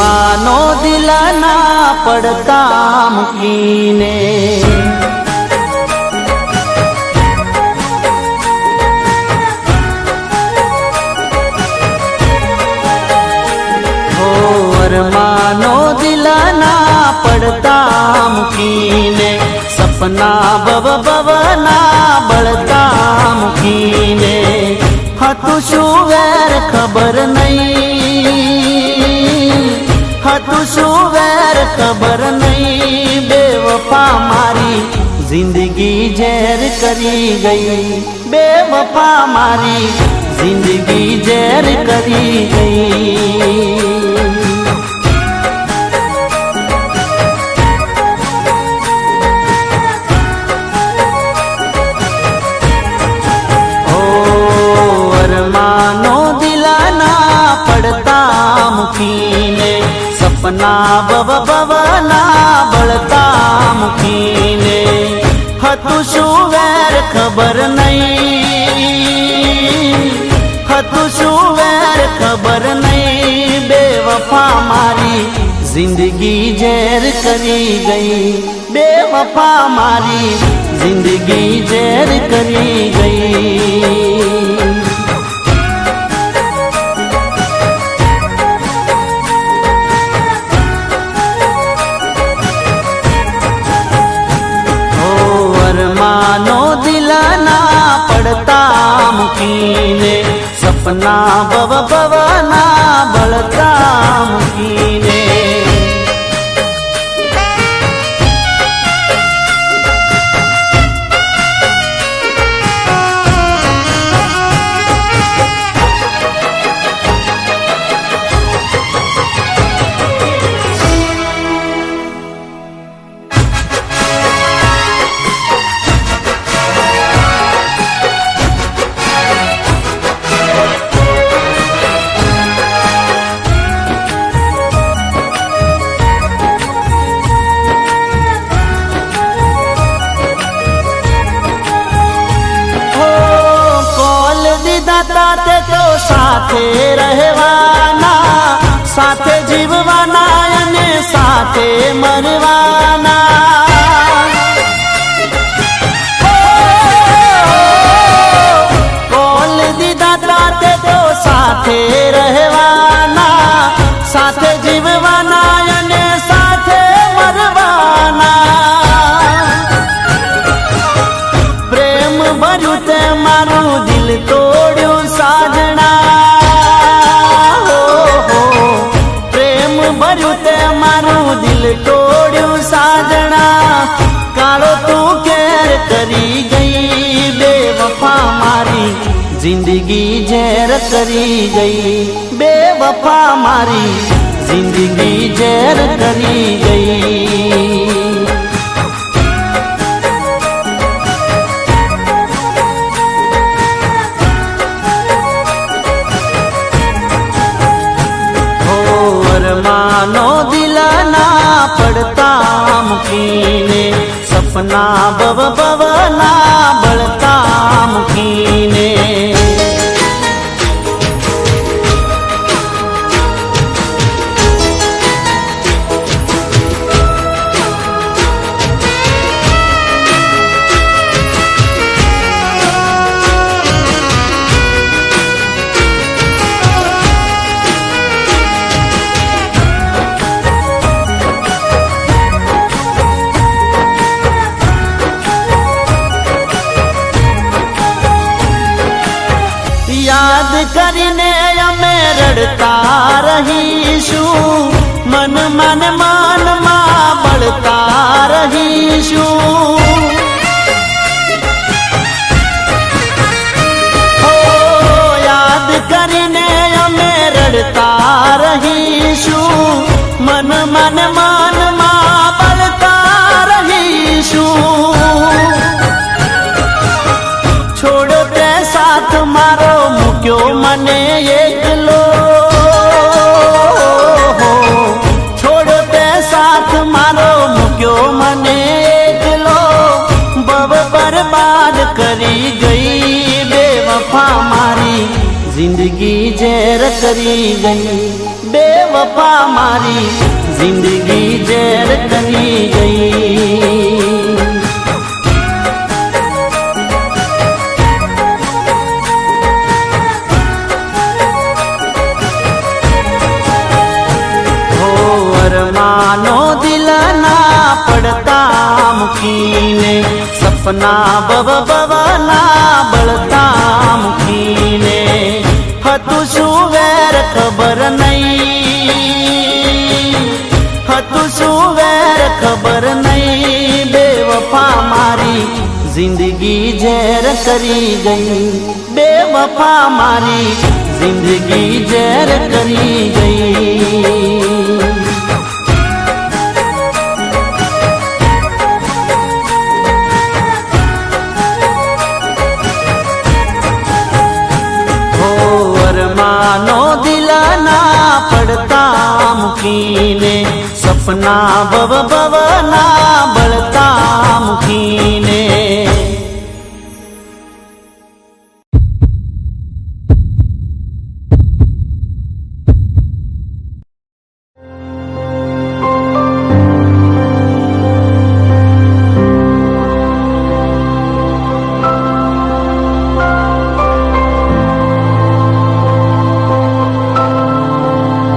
અરમાનો દિલના પડતા મૂકીને અરમાનો દિલના પડતા મૂકીને સપના ભવના બળતા મૂકીને હતું શું વેર ખબર નહીં, હતું શું વેર ખબર નહીં, બેવફા મારી જિંદગી ઝેર કરી ગઈ, બેવફા મારી જિંદગી ઝેર કરી ગઈ। સપના ભવના બળતા મૂકીને હતું શું વેર ખબર નહીં, હતું શું વેર ખબર નહીં, બેવફા મારી જિંદગી ઝેર કરી ગઈ, બેવફા મારી જિંદગી ઝેર કરી ગઈ। અરમાનો દિલના પડતા મૂકીને સપના ભવના બળતા મૂકીને તે તો સાથે રહેવાના, સાથે જીવવાના અને સાથે મરવાના, કોલ દીધા તા તે તો સાથે રહેવાના, સાથે જીવવાના અને સાથે મરવાના, પ્રેમ ભર્યું તે મારું દિલ તોડ્યું સાજણા, પ્રેમ ભર્યું તે મારું દિલ તોડ્યું સાજણા, કાળો તું કેર કરી ગઈ, બેવફા મારી જિંદગી ઝેર કરી ગઈ, બેવફા મારી જિંદગી ઝેર કરી ગઈ। અરમાનો દિલના પડતા મૂકીને સપના ભવના બળતા મૂકીને યાદ કરીને અમે રડતા રહીશું, મન મન મનમાં બળતા રહીશું, યાદ કરીને અમે રડતા રહીશું, મન મન મનમાં બળતા રહીશું, છોડ તે સાથ મારો મૂક્યો મને એકલો, છોડ તે સાથ મારો મૂક્યો મને એકલો, ભવ બરબાદ કરી ગઈ, બેવફા મારી જિંદગી ઝેર કરી ગઈ, બેવફા મારી જિંદગી ઝેર કરી ગઈ. માનો દિલના પડતા મૂકીને સપના બવના બળતા મૂકીને હતું શું વેર ખબર નહીં, હતું શું વેર ખબર નહીં. બેવફા મારી જિંદગી ઝેર કરી ગઈ, બેવફા મારી જિંદગી ઝેર કરી ગઈ. માનો દિલના પડતા મૂકીને સપના બવના